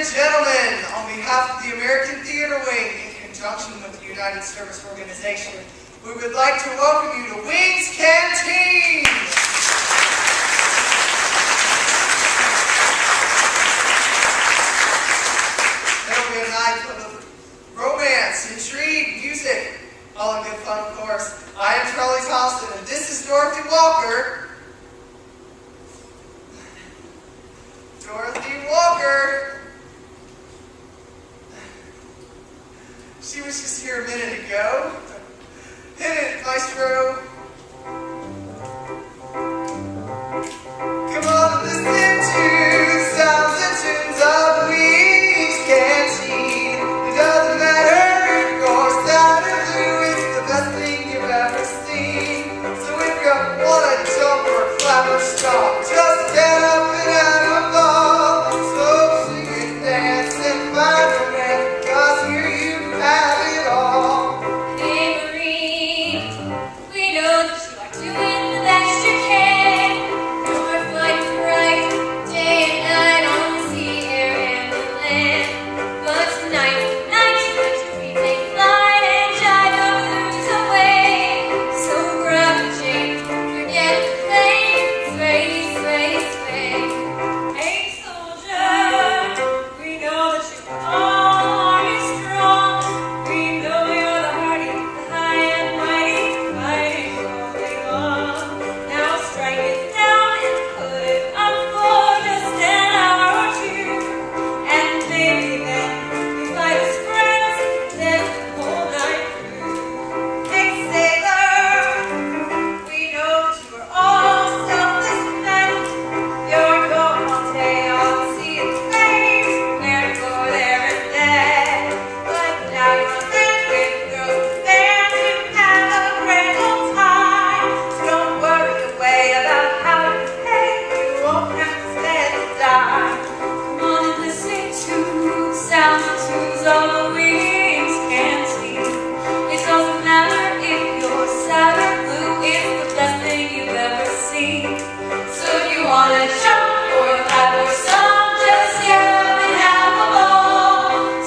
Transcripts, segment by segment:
and gentlemen, on behalf of the American Theater Wing, in conjunction with the United Service Organization, we would like to welcome you to Wing's Canteen! It'll be a night full of romance, intrigue, music, all in good fun, of course. I am Charlie Thompson, and this is Dorothy Walker. Dorothy Walker. She was just here a minute ago. Hit it, maestro. Come on and listen to sounds and tunes of Wing's Canteen. It doesn't matter if you're sad or blue, it's the best thing you've ever seen. So if you want to jump or clap or stomp, just get up and have a ball. So sing and dance and find a man, 'cause here you have it all. Hey Marie, we know that you are doing the best you can. You're fighting right day and night on the sea, air, and the land. But tonight's the night you let your feet take flight and jive others away. So grab a chain, forget the pain, sway, sway, sway. Hey soldier, we know that you all are strong. We know you're the hardy, the high and mighty, fighting all day long. Now strike it down and put it up for just an hour or two. And maybe then we fight as friends, then the whole night through. Hey sailor, we know that you are all selfless men. You're going all day on the sea and space, where to go there and there. But now you're on land with girls there to have a grand old time. So don't worry away about how to pay. You won't have to spend a dime. Come on and listen to the sounds and tunes of the Wing's Canteen. It doesn't matter if you're sad or blue, it's the best thing you've ever seen. So if you wanna jump or clap or song, just get up and have a ball.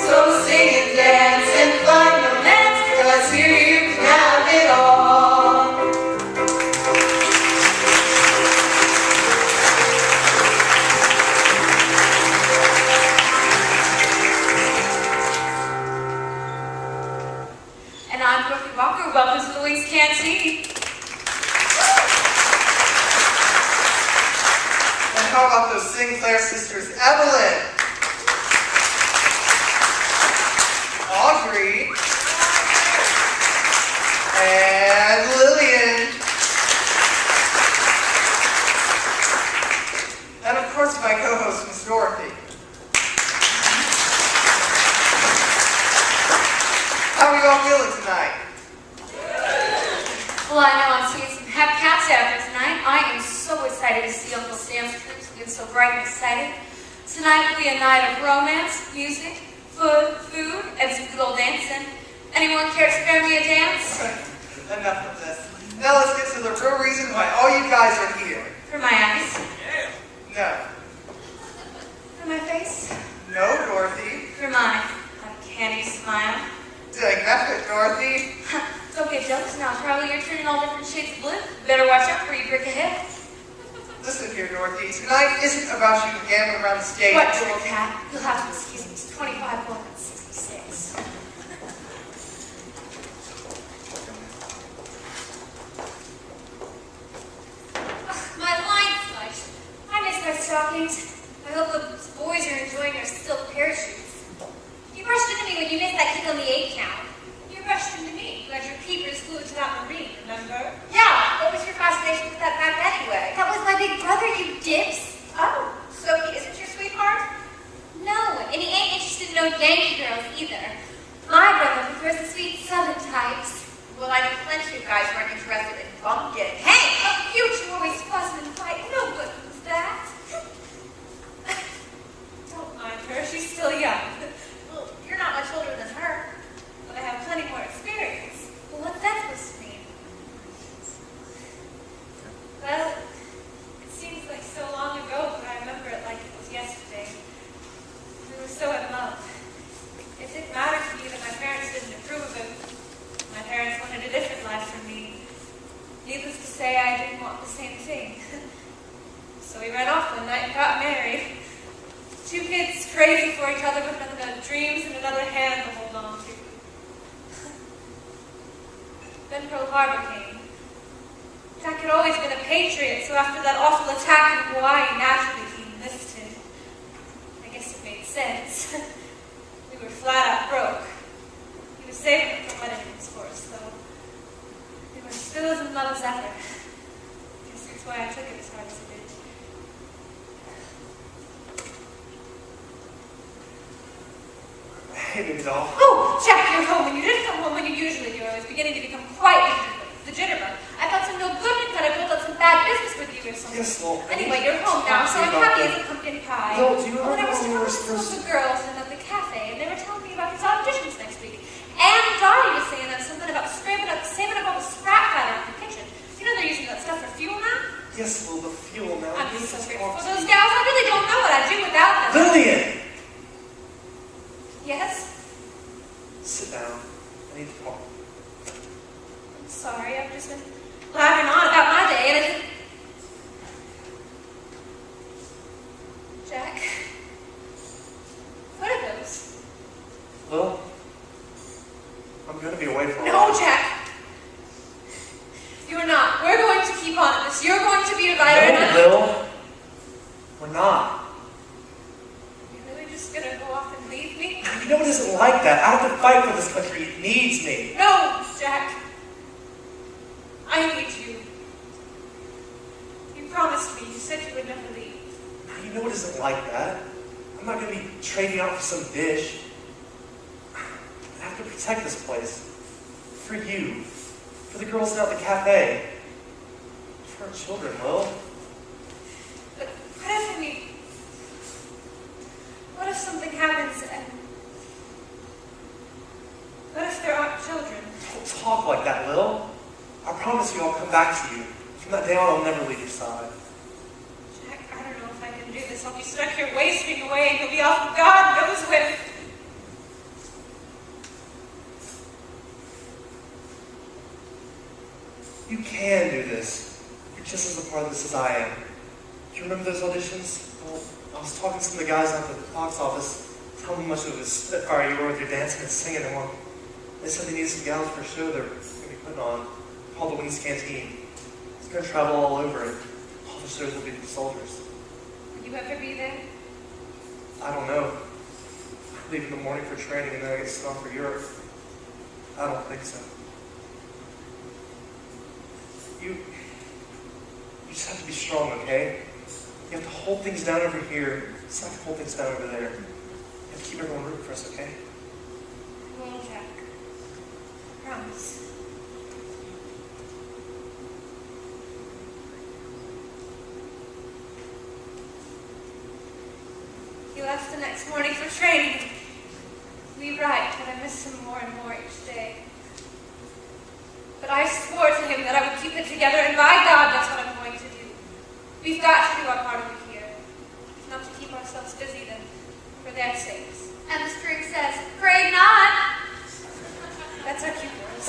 So sing and dance and find romance, 'cause here you can have it all. And I'm Dorothy Walker. Welcome to the Wing's Canteen. And how about those Sinclair sisters, Evelyn, Audrey, and Lillian, and of course my co-host, Miss Dorothy. How are you all feeling tonight? Well, I know I'm seeing some happy cats out there tonight. I am so excited to see Uncle Sam's troops looking so bright and excited. Tonight will be a night of romance, music, food, and some good old dancing. Anyone care to spare me a dance? Enough of this. Now let's get to the real reason why all you guys are here. For my eyes. No. For my face. No, Dorothy. For my uncanny smile. Dang, that's it, Dorothy. Don't get jealous now, Charlie. You're turning all different shades of blue. Better watch out before you break a hip. Listen here, Dorothy. Tonight isn't about you gambling around the stage. What, little cat? You'll have to excuse me. It's 25 going on 66. Ugh, my line smudged. I miss my stockings. I hope the boys are enjoying their silk parachutes. You rushed into me when you missed that kick on the 8 count. You rushed into me. You had your peepers glued to that marine, remember? Yeah, what was your fascination with that back anyway? That was my big brother, you dips. Oh, so he isn't your sweetheart? No, and he ain't interested in no Yankee girls either. My brother prefers the sweet southern types. Well, I know plenty of guys who aren't interested in bumpkin. Hey, You two always fuss and fight. No good was that. don't mind her. She's still young. Well, you're not much older than her. But I have plenty more experience. Well, what's that supposed to mean? Well, it seems like so long ago, but I remember it like it was yesterday. We were so Needless to say, I didn't want the same thing. So we ran off one night and got married. Two kids crazy for each other with nothing but dreams and another hand to hold on to. Then Pearl Harbor came. Jack had always been a patriot, so after that awful attack in Hawaii, naturally he enlisted. I guess it made sense. We were flat out broke. He was saving it for weddings for us, though. We were still as in love as ever. I guess that's why I took it as hard as I did. Hey, baby doll. Oh, Jack, you're home, and you didn't come home when you usually do. I was beginning to become quite the jitterbug. I thought some no good and kind of built up some bad business with you or something. Yes, well, Anyway, you're home now, so I'm happy as a pumpkin pie. No, do you remember When I was when we were talking to some supposed of the girls in at the cafe, and they were telling me about his auditions next week. And Dottie was saying that something about saving up all the scrap matter in the kitchen. You know they're using that stuff for fuel now? Yes, well, the fuel now. I'm so grateful for those gals. I really don't know what I'd do without them. Lillian! Yes? Sit down. I need to talk. I'm sorry, I've just been blabbering on about my day, and I didn't... Jack? What are those? Lil, I'm going to be away for a No, while. Jack! You're not. We're going to keep on at this. You're going to be divided, and No, Lil. We're not. You're really just gonna go off and leave me? You know it isn't like that. I have to fight for this country. It needs me. No, Jack. I need you. You promised me. You said you would never leave. You know it isn't like that. I'm not going to be trading out for some dish. I have to protect this place. For you. For the girls out at the cafe. For our children, Lil. But what if something happens and... What if there aren't children? Don't talk like that, Lil. I promise you I'll come back to you. From that day on, I'll never leave your side. Jack, I don't know if I can do this. I'll be stuck here wasting away and you'll be off God knows when. You can do this. You're just as a part of this as I am. Do you remember those auditions? Well, I was talking to some of the guys at the box office, telling them how much of a spitfire you were with your dancing and singing, and well, they said they needed some gals for a show they're going to be putting on, called the Canteen. It's going to travel all over, and all the shows will be for soldiers. Will you ever be there? I don't know. I leave in the morning for training, and then I get sent off for Europe. I don't think so. You just have to be strong, okay? You have to hold things down over here, just like to hold things down over there. You have to keep everyone rooting for us, okay? I will, Jack. Promise. He left the next morning for training. We write, but I miss him more and more each day. But I swore to him that I would keep it together, and by God, that's what I'm going to do. We've got to do our part of it here. If not to keep ourselves busy, then for their sakes. And the string says, "Afraid not." That's our cue, boys.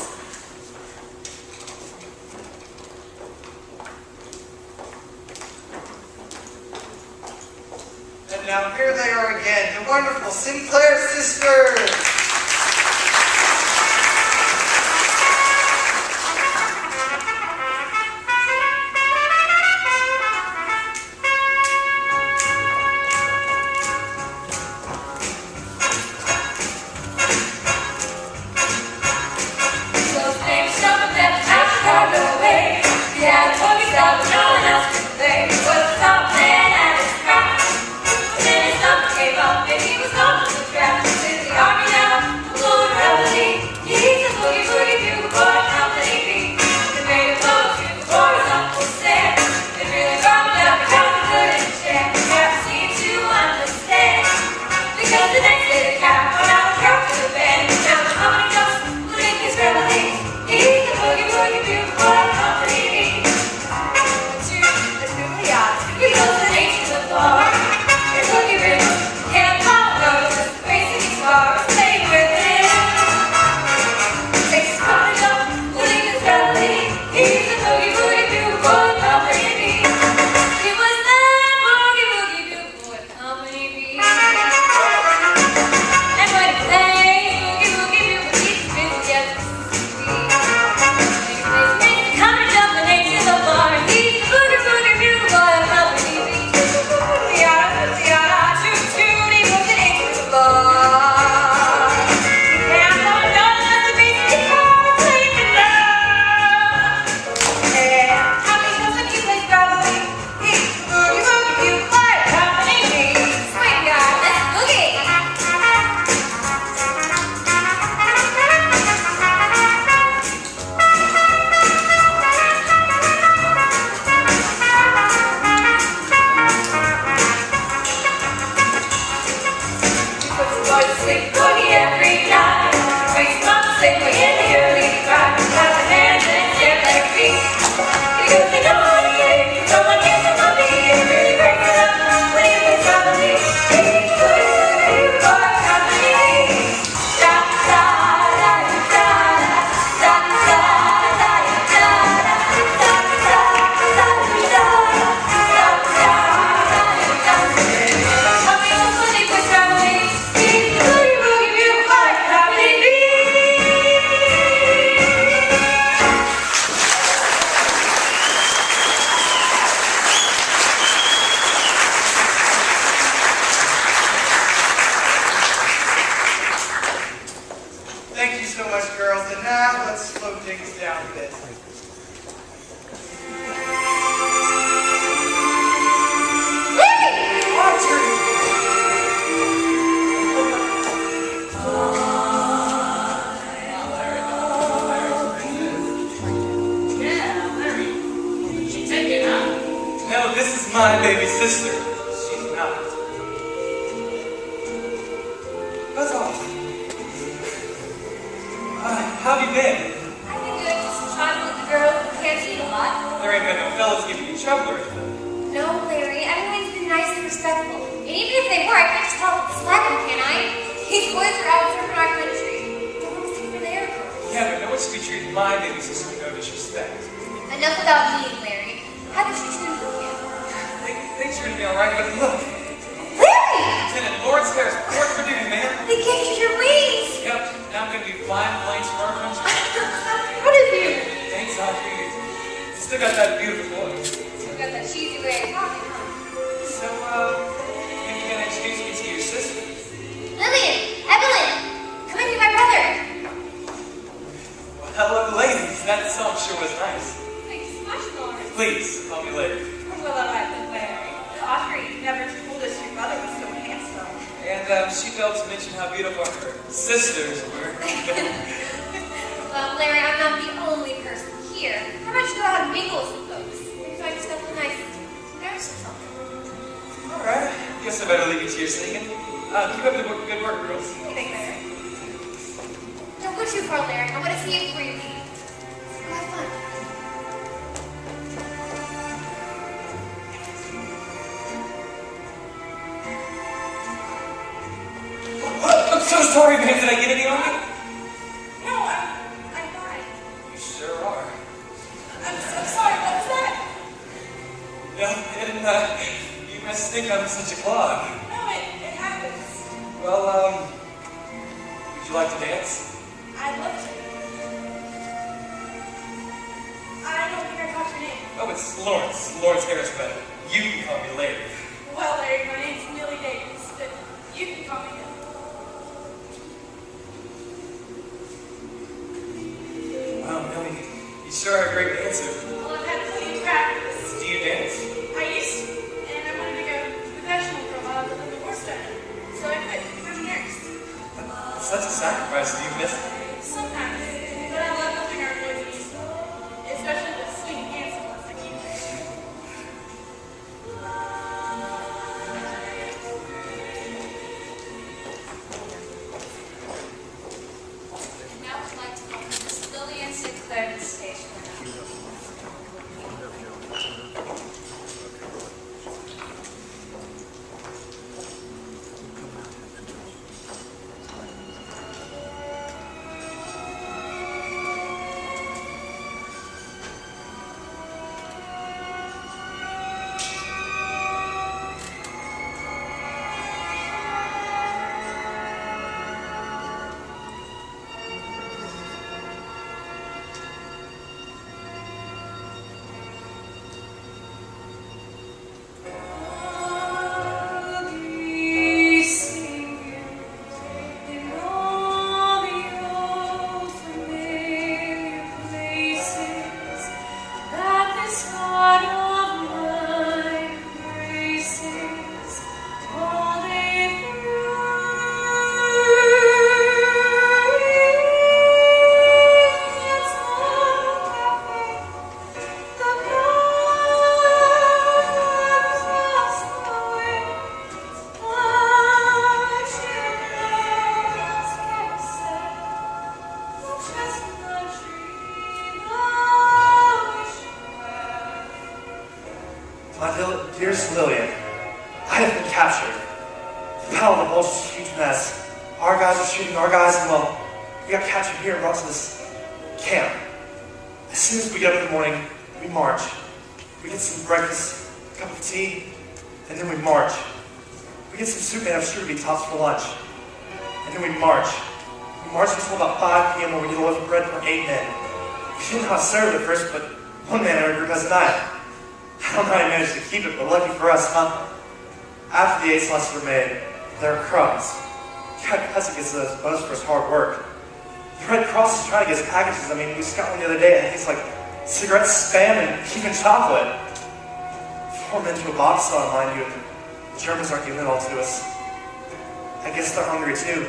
And now here they are again, the wonderful Sinclair sisters. He was going to the draft. He's in the army now. is my baby sister. She's not. Buzz off. How have you been? I've been good, just talking with the girls in the canteen a lot. There ain't been no fellas giving you trouble or anything. No, Larry, everyone's been nice and respectful. And even if they were, I can't just help but slap them, can I? These boys are out serving our country. They want to see for their girls. Yeah, but no one should be treating my baby sister with no disrespect. Enough about me, Larry. How did you treat them with him? They treated me alright, but look. Larry! Lieutenant Lawrence Harris, report for duty, man. They gave you your wings! Yep, now I'm gonna be flying planes for our country. I'm proud of you. Thanks, I figured. You still got that beautiful voice. Still got that cheesy way of talking, huh? So, maybe you're gonna introduce me to your sister? Lillian! Evelyn! Come and meet my brother! Well, hello, ladies. That song sure was nice. Thanks so much, Lawrence. Please, call me later. Well, I like Larry. Audrey never told us your brother was so handsome. And she failed to mention how beautiful her sisters were. Well, Larry, I'm not the only person here. How about you go out and mingle with some folks? Maybe find yourself a nice nurse or something. Alright, guess I better leave you to your singing. Keep up the good work, girls. What do you think, Larry? Don't go too far, Larry. I want to see you before you leave. Go have fun. I'm so sorry, man. Did I get any on you? No, I'm fine. You sure are. I'm so sorry. What was that? Yeah, and you must think I'm such a clog. No, it happens. Well, would you like to dance? I'd love to. I don't think I caught your name. Oh, it's Lawrence. Lawrence Harris, but you can call me later. Well, Larry, my name's Millie Davis, but you can call me Millie. Wow, Millie, you sure are a great dancer. Well, I've had plenty of practice. Do you dance? I used to, and I wanted to go professional for a while, but then the war started. So I quit to become a nurse. It's such a sacrifice. Do you miss it? Sometimes. But I love helping our boys and youth, especially the sweet and handsome ones like you. Now I'd like to welcome Miss Lillian Sinclair to the stage. Dearest Lillian, I have been captured. The battle of the Bulge is a huge mess. Our guys are shooting our guys, and well, we got captured here and brought to this camp. As soon as we get up in the morning, we march. We get some breakfast, a cup of tea, and then we march. We get some soup made of sugar beet tops for lunch. And then we march. We march until about 5 p.m. where we get a loaf of bread for 8 men. We didn't know how to serve it at first, but one man in our group has a knife. I don't know how he managed to keep it, but lucky for us, huh? After the 8 slices were made, there are crumbs. God bless it gets those bonus for his hard work. The Red Cross is trying to get us packages. I mean, we just got one the other day. I think it's like cigarettes, spam, and even chocolate. 4 men to a box saw, mind you, and the Germans aren't giving it all to us. I guess they're hungry too.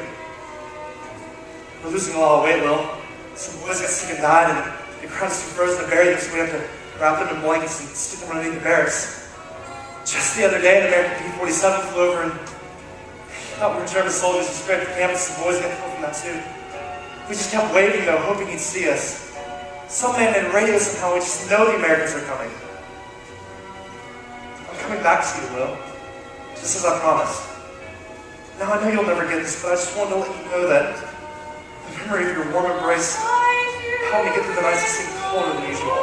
We're losing a lot of weight, Lil. Some boys got sick and died, and the crowd's too frozen to bury them, so we have to wrap them in blankets and stick them underneath the barracks. Just the other day, an American P-47 flew over and thought we were German soldiers and sprayed the campus, and boys got killed from that too. We just kept waving though, hoping he'd see us. Some man made radio somehow, we just know the Americans are coming. I'm coming back to you, Will. Just as I promised. Now I know you'll never get this, but I just wanted to let you know that the memory of your warm embrace helped me get through the nights that seemed colder than usual.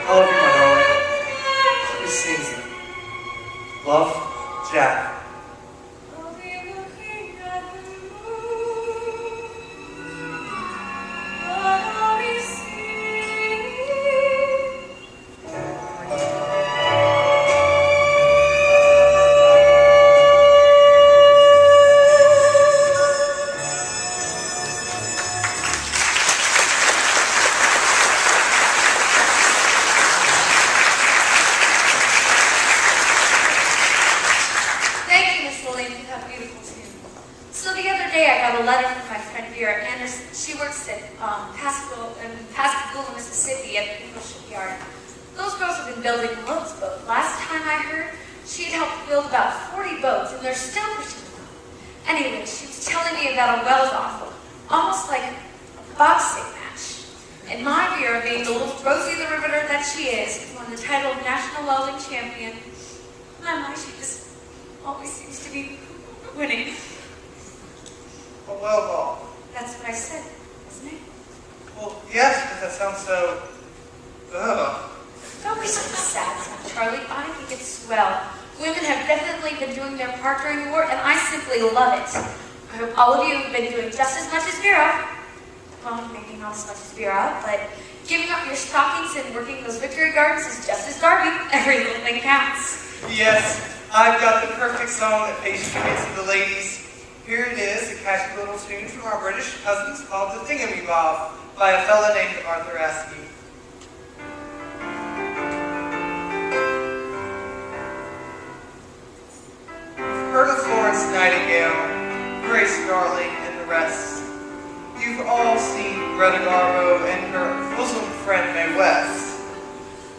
I love you, my darling. Please see you. Love, Jack. Yes, I've got the perfect song that pays tribute to the ladies. Here it is, a catchy little tune from our British cousins called The Thingamabob by a fella named Arthur Askew. You've heard of Florence Nightingale, Grace Darling, and the rest. You've all seen Greta Garbo and her bosom friend Mae West.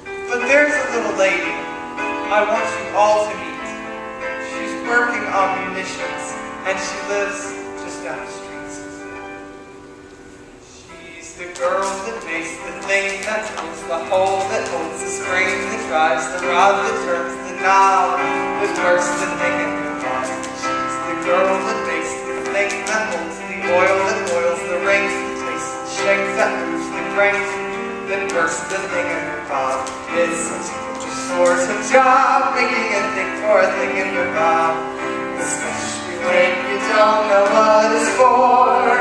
But there's a little lady I want you all to meet. She's working on munitions, and she lives just down the street. She's the girl that makes the thing that holds the hole, that holds the spring, that drives the rod, that turns the knob, that works the thing in your mouth. She's the girl that makes the thing that holds the oil, that boils the rings, that tastes the shake, that moves the crank, that works the thing in your mouth. It's sort of job, making a thing for a thing in your bob, especially when you don't know what it's for.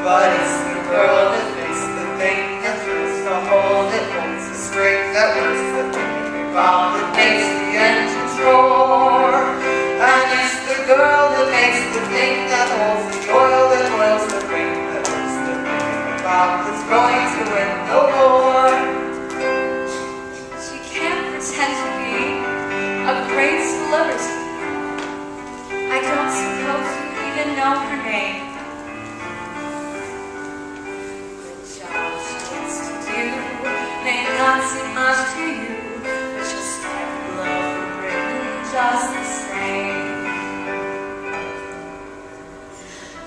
But it's the girl that makes the thing that throws the hole, that holds the spring, that works the thing in your bob, that makes the engines roar. And it's the girl that makes the thing that holds the oil, that boils the ring, that works the thing in your bob, that's going to win the war. Pretend to be a great celebrity. I don't suppose you even know her name. The job she gets to do may not seem much to you, but she'll strike love for Britain just the same.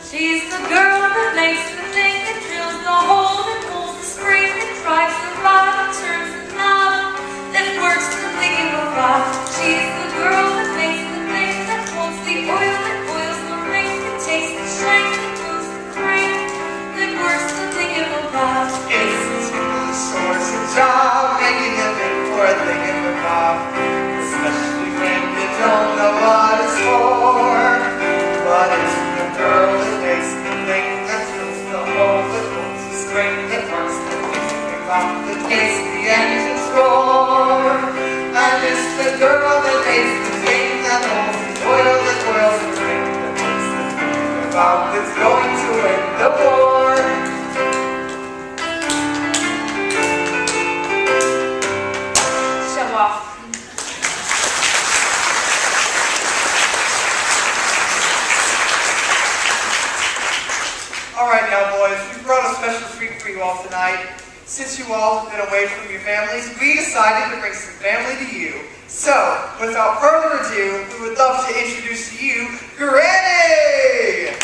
She's the girl that makes the thing that drills the hole, that pulls the spring, that drives the rod, that turns the knob, that works the thing in the bob. She's the girl that makes the thing that holds the oil, that boils the ring, that takes the shank, that moves the crank, that works the thing in the bob. It's a sort of job, making a thing for Since you all have been away from your families, we decided to bring some family to you. So, without further ado, we would love to introduce to you Granny!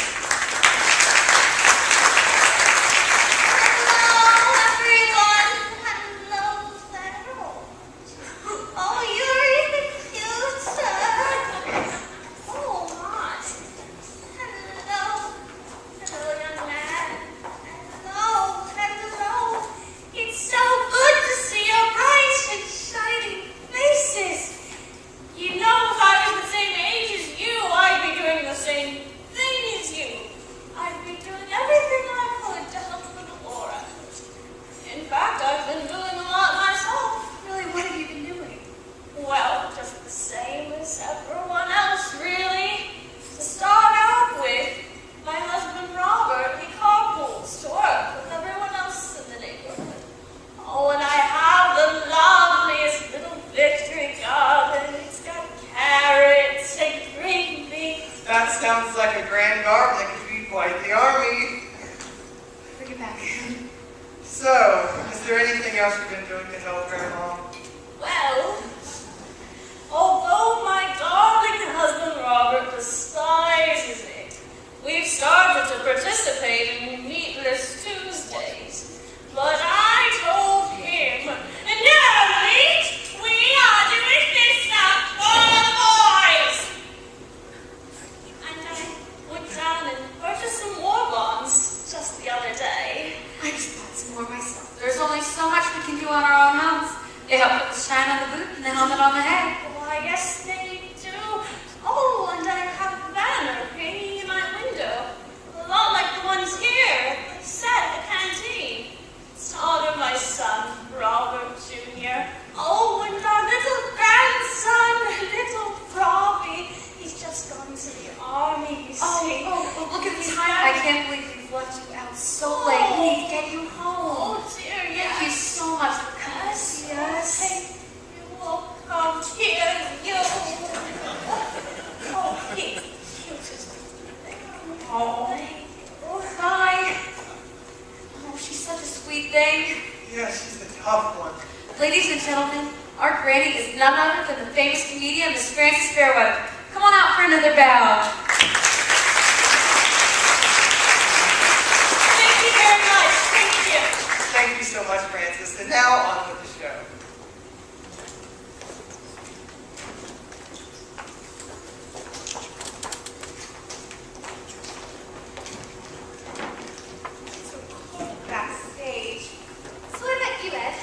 Sounds like a grand garden that could be quite the army. Bring it back. So, is there anything else you've been doing to help Grandma? Well, although my darling husband Robert despises it, we've started to participate in Meatless Tuesdays. But I told him, no, Lynn, we are doing this stuff for the boys. And I went down and purchased some war bonds just the other day. I just bought some more myself. There's only so much we can do on our own homes. They help put the shine on the boot and the helmet on the head. Well, I guess they do. Oh, and I have a banner hanging in my window. A lot like the ones here, set at the canteen. It's to honor my son, Robert Jr. Oh, and our little grandson, little Robbie. He's just gone to the army, you see. Oh, look at the time. I can't believe we've left you out so late. We need to get you home. Oh, dear, yes. Thank you so much for coming to see us. Hey, you will come here, you. Oh, he's cute. Oh, hi. Oh, she's such a sweet thing. Yeah, she's the tough one. Ladies and gentlemen, our granny is none other than the famous comedian Miss Frances Fairweather. Come on out for another bow. Thank you very much. Thank you. Thank you so much, Francis. And now, on with the show. Backstage. So what about you, Ed?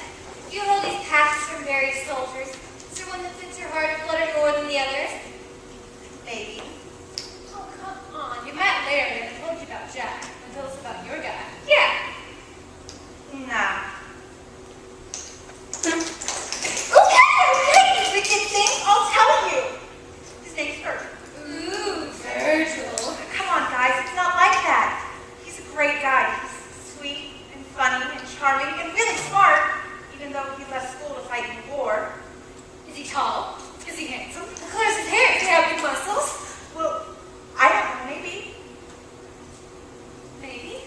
You have all these passes from various soldiers. Is there one that fits your heart a flutter more than the others? Maybe. Oh, come on. You met later and I told you about Jack. And tell us about your guy. Yeah. Nah. Okay, wicked thing. I'll tell you. His name's Virgil. Ooh, Virgil. Come on, guys. It's not like that. He's a great guy. He's sweet and funny and charming and really smart, even though he left school to fight in the war. Is he tall? Is he handsome? The color's his hair. Does he have big muscles? Well, I don't know. Maybe. Maybe?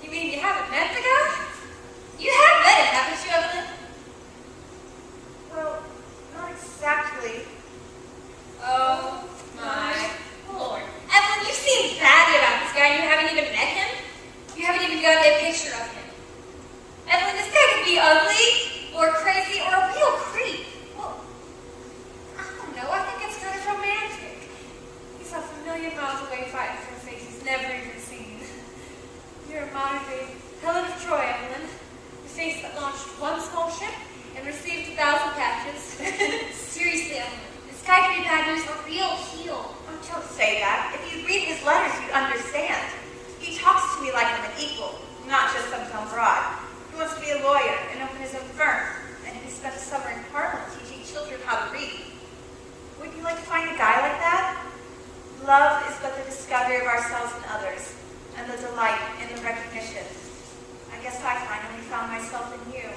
You mean you haven't met the guy? You have met him, haven't you, Evelyn? Well, not exactly. Oh, my Lord. Evelyn, you seem batty about this guy and you haven't even met him? You haven't even gotten a picture of him. Evelyn, this guy could be ugly, or crazy, or a real creep. Well, I don't know. I think it's kind of romantic. He's off a million miles away fighting for a face he's never even seen. You're my faith, Helen of Troy, Evelyn. The face that launched one small ship and received 1,000 patches. Seriously, Evelyn, this guy could be bad news, a real heel. Oh, don't say that. If you'd read his letters, you'd understand. He talks to me like I'm an equal, not just some dumb broad. He wants to be a lawyer and open his own firm, and he spent a summer in Parliament teaching children how to read. Wouldn't you like to find a guy like that? Love is but the discovery of ourselves and others, and the delight in the recognition. I guess I finally found myself in you.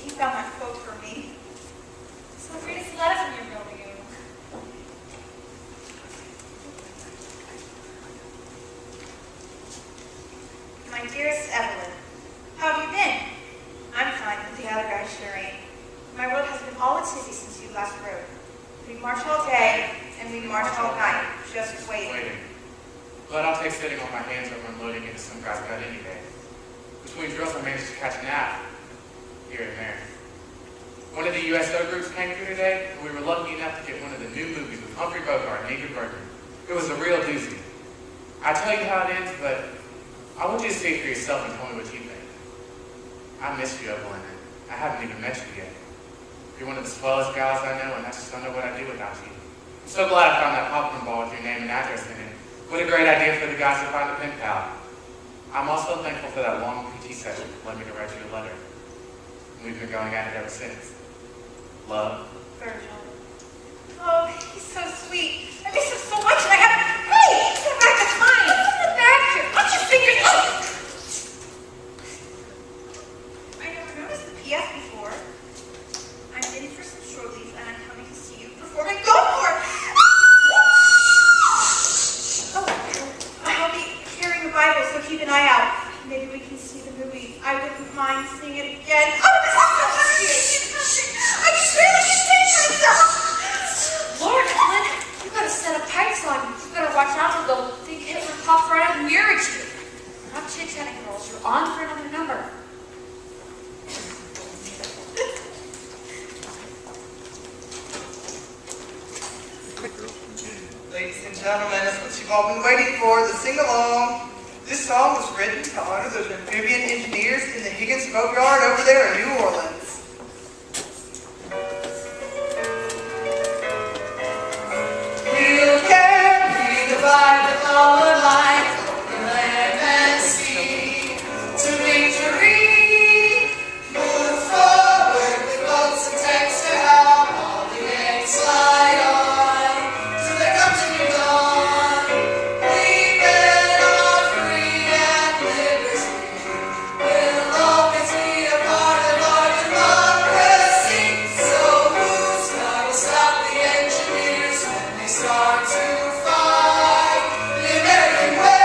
He found my quote for me. So read his letter from your building. My dearest Evelyn, how have sure ain't. My world has been all a tizzy since you last wrote. We march all day, and we march all night, just waiting. But I'll take sitting on my hands over unloading into some guy's gut any day. Between drills, I managed to catch a nap here and there. One of the USO groups came through today, and we were lucky enough to get one of the new movies with Humphrey Bogart and Ingrid Bergman. It was a real doozy. I tell you how it ends, but I want you to see it for yourself and tell me what you think. I miss you, Lynn. I haven't even met you yet. You're one of the swellest gals I know, and I just don't know what I'd do without you. I'm so glad I found that popcorn ball with your name and address in it. What a great idea for the guys to find a pen pal. I'm also thankful for that long PT session that led me to write you a letter. And we've been going at it ever since. Love. Virgil. Oh, he's so sweet. I miss him so much, and I haven't. Hey, he's back to mine. What's in the back here? Put your fingers up. I never noticed the PS before. I'm in for some shore leave, and I'm coming to see you perform at Gulfport. Oh, I'll be carrying a Bible, so keep an eye out. Maybe we can see the movie. I wouldn't mind seeing it again. Oh, this is so cute. I just barely contain myself. Lord, Lynn, you got a set of pipes on you. You better watch out for the big Hitler pops right out and mirror you. We're not chit-chatting, girls. You're on for another number. Ladies and gentlemen, that's what you've all been waiting for, the sing-along. This song was written to honor those amphibian engineers in the Higgins boatyard over there in New Orleans. We'll carry the flag of our life over land and sea to victory. Move forward with boats and tanks to help all the gangs slide on till they come to new dawn. We men are free and liberty. We'll always be a part of our democracy. So who's gonna stop the engineers when they start to fight the American way?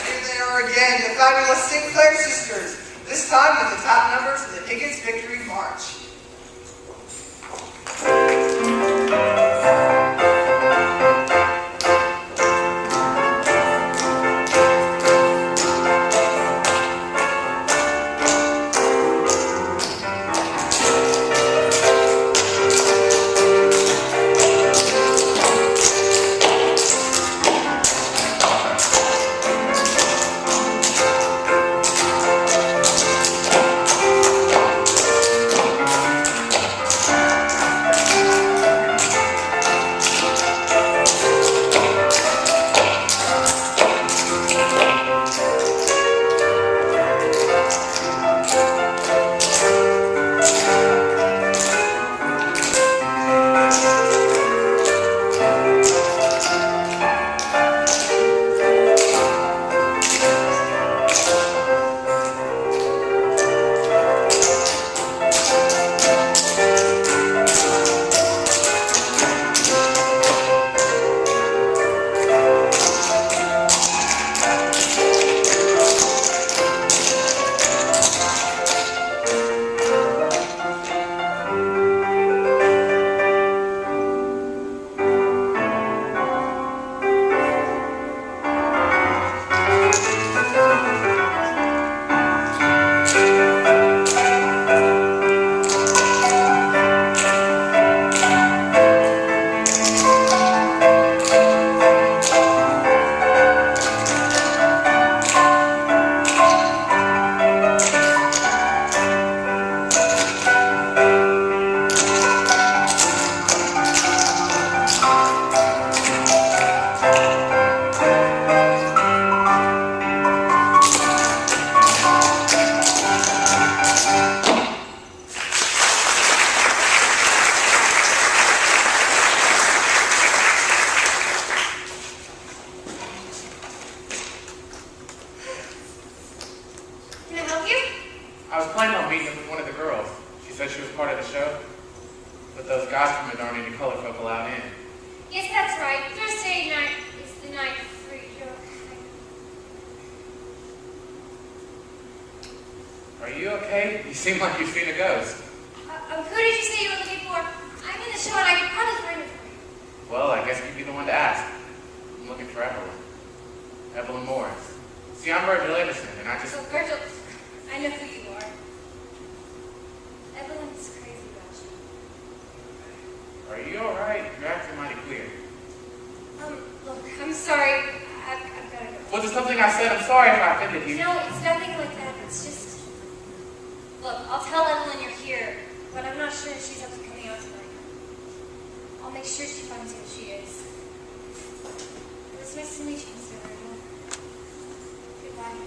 Here they are again, the fabulous Sinclair sisters. This time with the top numbers of the Higgins Victory March. Can I help you? I was planning on meeting up with one of the girls. She said she was part of the show. But those guys from it aren't any color folk allowed in. Yes, that's right. Thursday night is the you okay? You seem like you've seen a ghost. Who did you say you were looking for? I'm in the show and I could probably find it for you. Well, I guess you'd be the one to ask. I'm looking for Evelyn. Evelyn Morris. See, I'm Virgil Anderson, and I just... So, Virgil, I know who you are. Evelyn's crazy about you. Are you alright? You're acting mighty queer. Look, I'm sorry. I've got to go. Was it something I said? I'm sorry if I offended you. No, it's nothing like that. It's just... Look, I'll tell Evelyn you're here, but I'm not sure if she's up to coming out tonight. I'll make sure she finds who she is. It was nice to meet you, Mr. Virgil. Goodbye.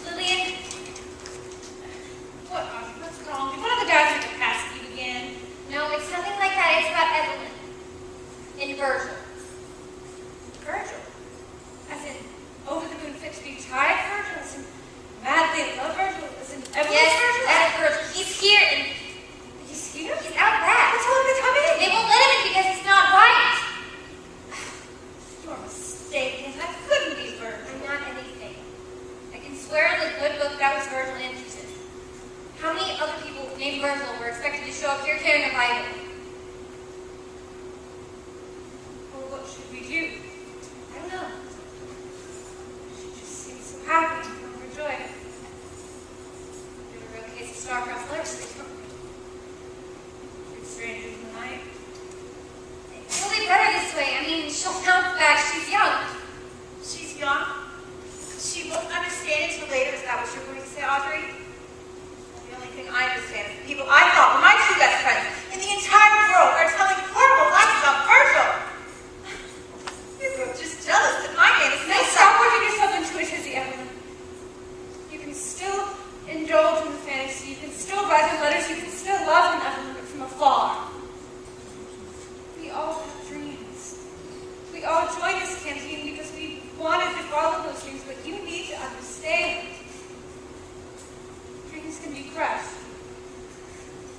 Lillian? What's wrong? Did one of the guys have to pass you again? No, it's nothing like that. It's about Evelyn. And Virgil. Virgil? As in, over the moon fit to be tied Virgil? As in, madly in love Virgil? As in, Evelyn's Virgil? That Virgil. He's here and He's here? he's out back. Let's tell him to come in. They won't let him in because he's not white. You're mistaken. That couldn't be Virgil. I'm not anything. I can swear on the good book that was Virgil Anderson. How many other people named Virgil were expected to show up here carrying a Bible? Well, what should we do? I don't know. She just seems so happy and overjoyed. They were a real case of star-crossed lovers. It's strangers in the night. It'll be better this way. I mean, she'll bounce back. She's young. She's young. She won't understand until later. Is that what you're going to say, Audrey? The only thing I understand is the people I thought were my two best friends in the entire world are telling horrible lies about Virgil. You're both just jealous that my name is Now Lisa. stop working yourself into a tizzy, Evelyn. You can still indulge in the fantasy. You can still write the letters. You can still love an Evelyn, but from afar. We all have dreams. We all joined this canteen because we wanted to follow those dreams, but you need to understand. Dreams can be crushed.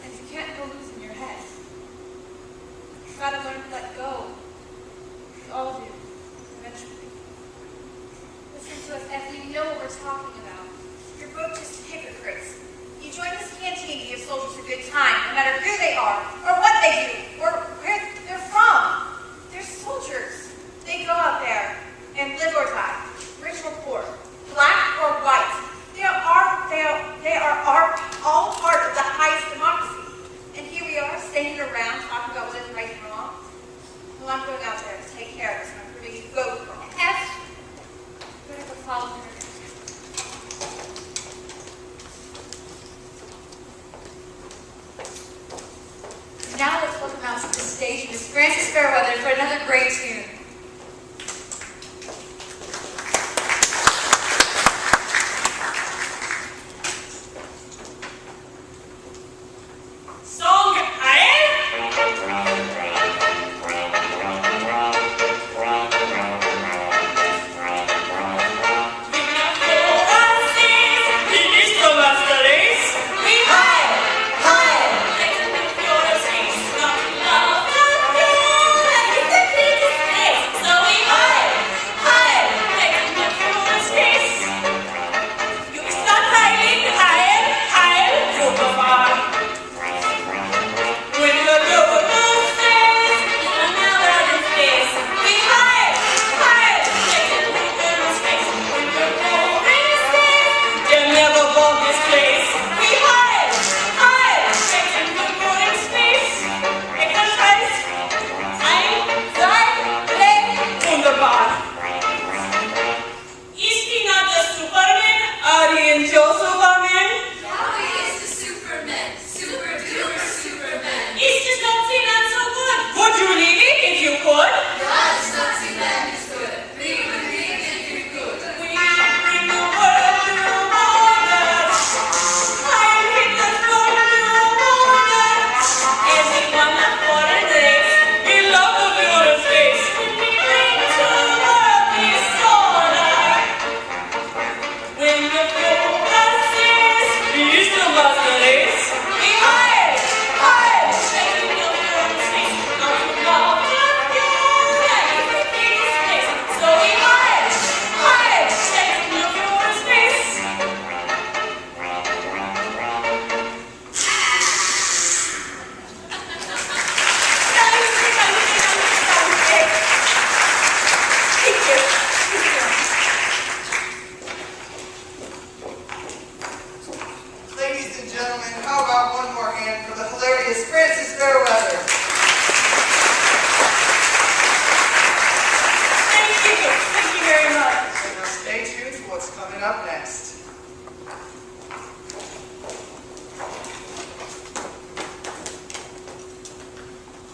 And you can't go losing your head. You've got to learn to let go. We all do. Eventually. Listen to us, Ethel. You know what we're talking about. You're both just hypocrites. You join this canteen to give soldiers a good time, no matter who they are, or what they do, or where they're from. They're soldiers. They go out there and live or die, rich or poor, black or white. They are all part of the highest democracy. And here we are, standing around talking about what is right and wrong. Well, I'm going out there to take care of this, and I'm proving you both wrong. We're going to go follow her. Now let's welcome out to the stage Miss Frances Fairweather for another great tune. Song Hey!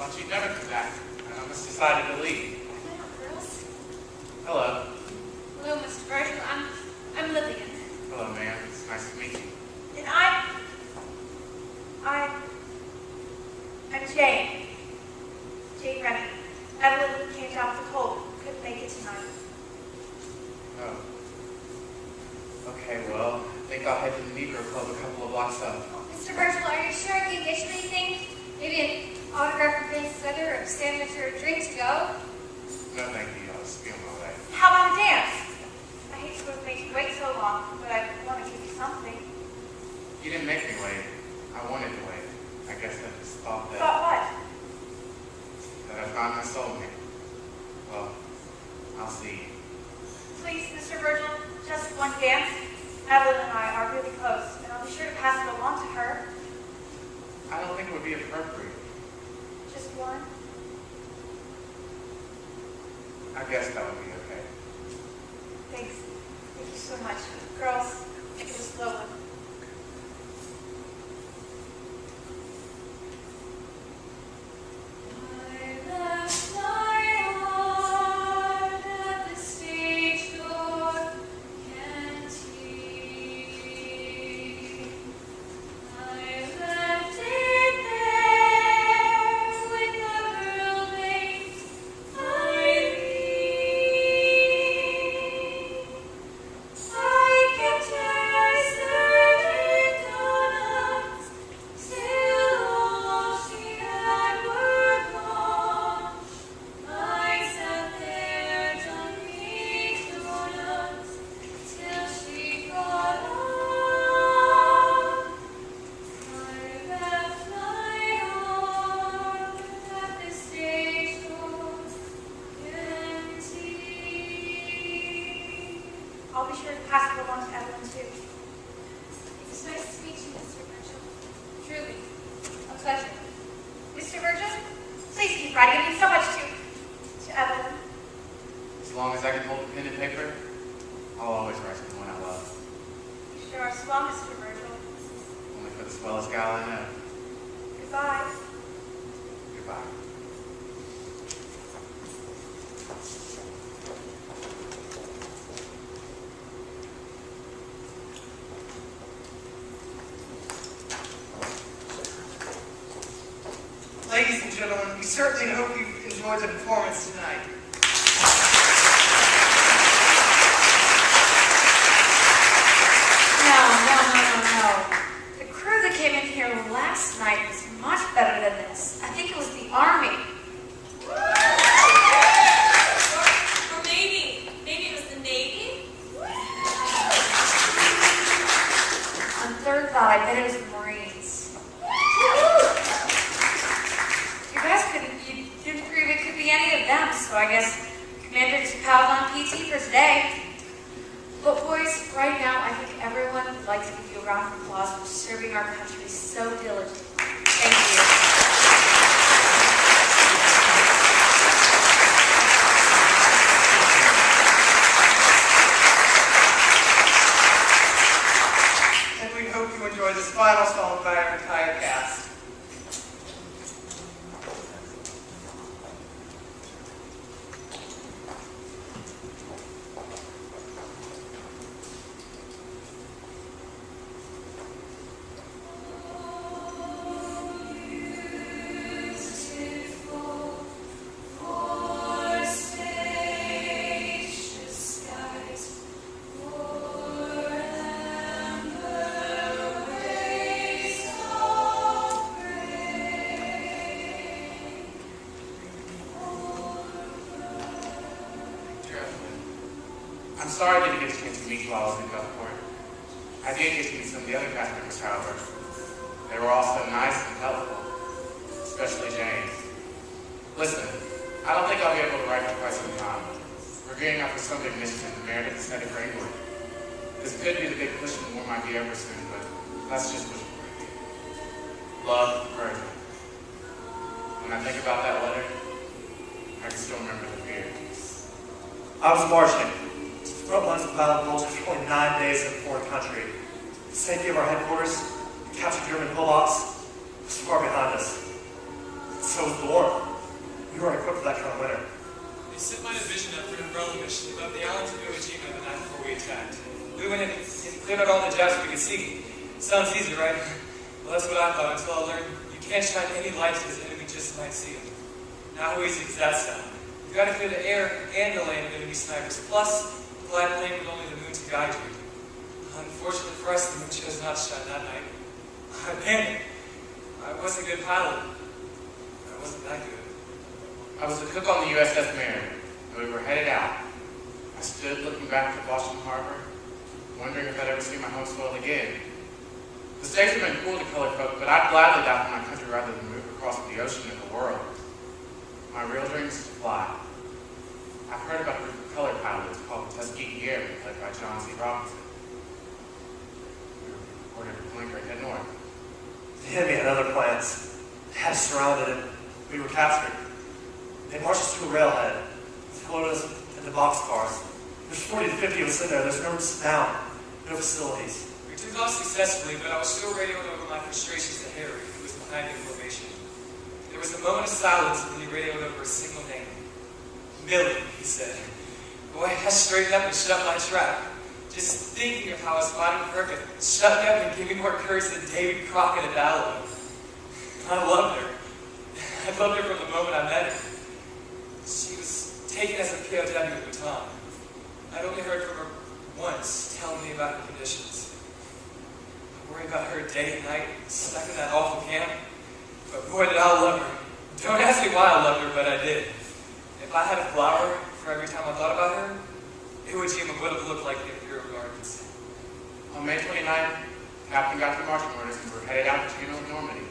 Thought you'd never come back. I almost decided to leave. Hello, girls. Hello. Hello, Mr. Virgil. I'm Lillian. Hello, ma'am. It's nice to meet you. And I'm Jane. Jane Remy. Evelyn came down with a cold. Couldn't make it tonight. Oh. Okay, well, I think I'll head to the Negro Club a couple of blocks up. Mr. Virgil, are you sure I can get you anything? Maybe an autograph from Vince Sutter or a sandwich or a drink to go? No, thank you. I'll just be on my way. How about a dance? I hate to have made you wait so long, but I want to give you something. You didn't make me wait. I wanted to wait. I guess I just thought that Thought I found my soulmate. Well, I'll see you. what? Please, Mr. Virgil, just one dance. Evelyn and I are really close, and I'll be sure to pass it along to her. I don't think it would be appropriate. Just one. I guess that would be okay. Thanks. Thank you so much. Girls, take it a slow one. I left my heart at the stage door canteen. I left it there with the girl named Irene. I kept her serving donuts till all she had were gone. I sat there dunking donuts till she got on. I left my heart at the stage door canteen. I'll be sure to pass it along to Evelyn, too. It was nice to meet you, Mr. Virgil. Truly, a pleasure. Mr. Virgil, please keep writing. It means so much to Evelyn. As long as I can hold a pen and paper, I'll always write to the one I love. You sure are swell, Mr. Virgil. Only for the swellest gal I know. Goodbye. Goodbye. Ladies and gentlemen, we certainly hope you've enjoyed the performance tonight. No. The crew that came in here last night was much better than this. I think it was the Army. Or maybe it was the Navy? On third thought, I bet it was the Marines. You didn't prove it could be any of them, so I guess Commander just piled on PT for today. But boys, right now, I think everyone would like to give you a round of applause for serving our country so diligently. Thank you. And we hope you enjoy this final song by our entire cast. I'm sorry I didn't get a chance to meet you while I was in Gulfport. I did get to meet some of the other cast members, however. They were all so nice and helpful, especially Jane. Listen, I don't think I'll be able to write for quite some time. We're gearing up for some big mission in America instead of for England. This could be the big push and war might be over soon, but that's just wishful thinking. Love, Virgil. When I think about that letter, I can still remember the fear. I was marching to the front lines of battle bulges for only 9 days in a foreign country. The safety of our headquarters, the captured German Polacks, was far behind us. So was the war. We weren't equipped for that kind of winter. They sent my division up for an umbrella mission above the islands of Iwo Jima the night before we attacked. We went in and cleared out all the Japs we could see. Sounds easy, right? Well, that's what I thought until I learned you can't shine any light to the enemy just might see them. Now, how easy does that sound? You gotta clear the air and the land of enemy snipers, plus a glide plane with only the moon to guide you. Unfortunately for us, the moon chose not to shine that night. I panicked. I wasn't a good pilot. I wasn't that good. I was the cook on the USS Mariner, and we were headed out. I stood looking back to Boston Harbor, wondering if I'd ever see my home soil again. The States have been cool to colored folk, but I'd gladly die for my country rather than move across the ocean and the world. My real dream is to fly. I've heard about a group of colored pilots called the Tuskegee Airmen, led by John C. Robinson. We were ordered to blinker and head north. The enemy had other plans. They had us surrounded and we were captured. They marched us to a railhead. They loaded us into boxcars. There's 40 to 50 of us in there. There's nowhere to sit down. No facilities. We took off successfully, but I was still radioing over my frustrations to Harry, who was behind the formation. There was a moment of silence, and then he radioed over a single name. Millie, he said. Boy, I straightened up and shut my trap. Just thinking of how I was fighting Kirk shut me up and gave me more courage than Davy Crockett at Alamo. I loved her. I loved her from the moment I met her. She was taken as a POW at Bataan. I'd only heard from her once, telling me about her conditions. I worry about her day and night, stuck in that awful camp. But boy, did I love her. Don't ask me why I loved her, but I did. If I had a flower for every time I thought about her, Iwo Jima would have looked like the Imperial Gardens. On May 29th, Captain got the marching orders and we were headed out to Channel Normandy.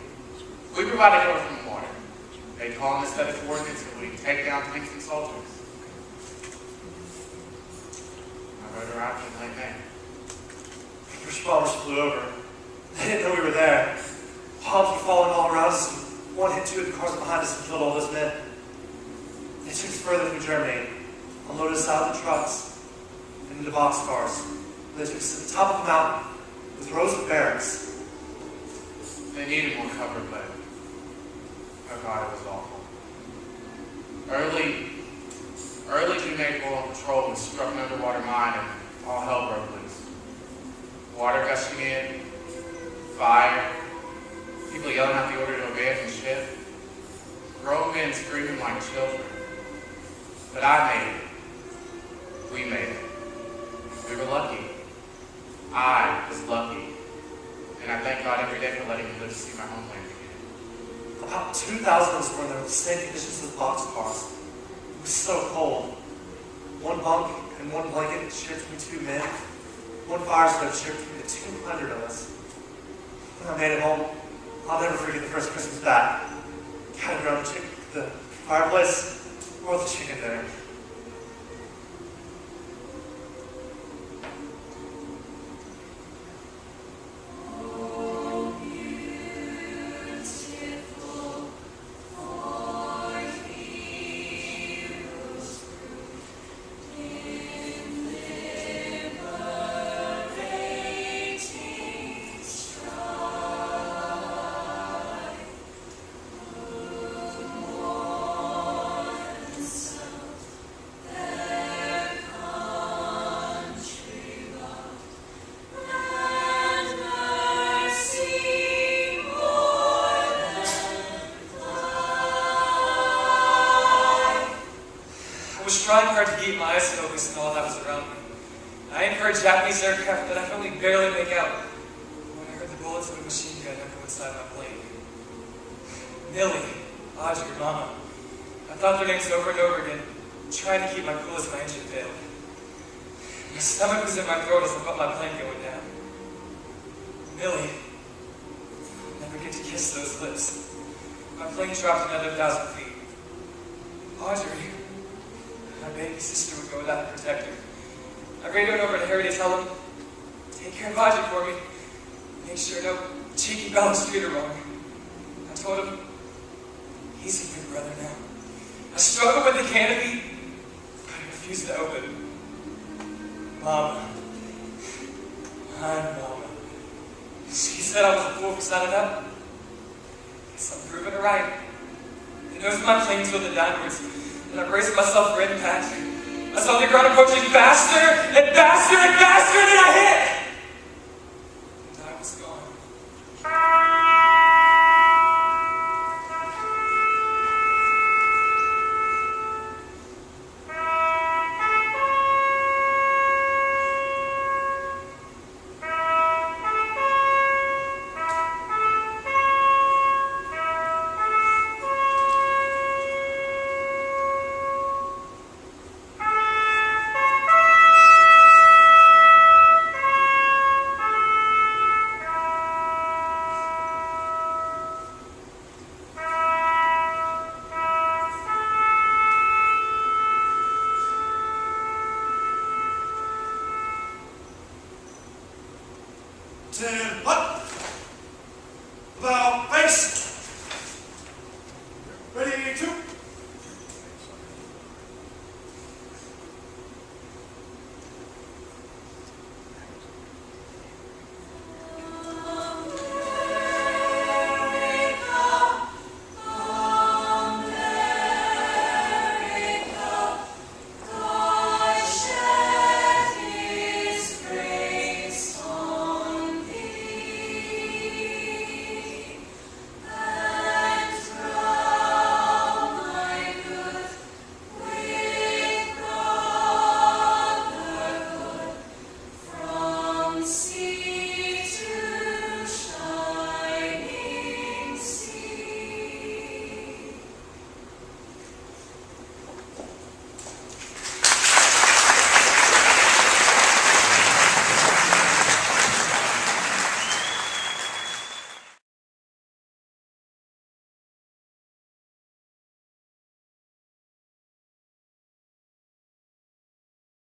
We provided cover from the water. They call in a set of coordinates so we can take down tanks and soldiers. I rode around in late May. The British bombers flew over. They didn't know we were there. Bombs were falling all around us, and one hit two of the cars behind us and killed all those men. They took us further through Germany, unloaded us out of the trucks, and into boxcars. They took us to the top of the mountain with rows of barracks. They needed more cover, but oh God, it was awful. Early June, April on patrol, we struck an underwater mine and all hell broke loose. Water gushing in, fire, people yelling out the order to abandon ship, grown men screaming like children. But I made it. We made it. We were lucky. I was lucky. And I thank God every day for letting me live to see my homeland again. About 2,000 of us were in the same conditions as boxcars. It was so cold. One bunk and one blanket shared between two men. One fire stove shared between the 200 of us. When I made it home, I'll never forget the first Christmas back. Gathered around the fireplace, rolled the chicken dinner. Trying hard to keep my eyes focused on all that was around me. I aimed for a Japanese aircraft that I could only barely make out when I heard the bullets of a machine gun echo inside my plane. Millie, Audrey, Mama. I thought their names over and over again, trying to keep my cool as my engine failed. My stomach was in my throat as I felt my plane going down. Millie, I'll never get to kiss those lips. My plane dropped another 1,000 feet. Audrey, my baby sister would go without a protector. I radioed over to Harry to tell him, take care of Audrey for me. Make sure no cheeky fellows treat her wrong. I told him, he's a good brother now. I struggled with the canopy, but I refused to open. Mama. Hi, Mama. She said I was a fool for signing up. Guess I'm proving her right. As my plane tilted downwards, and I braced myself for impact, I saw the ground approaching faster and faster and faster, and then I hit! And I was gone. Turn what?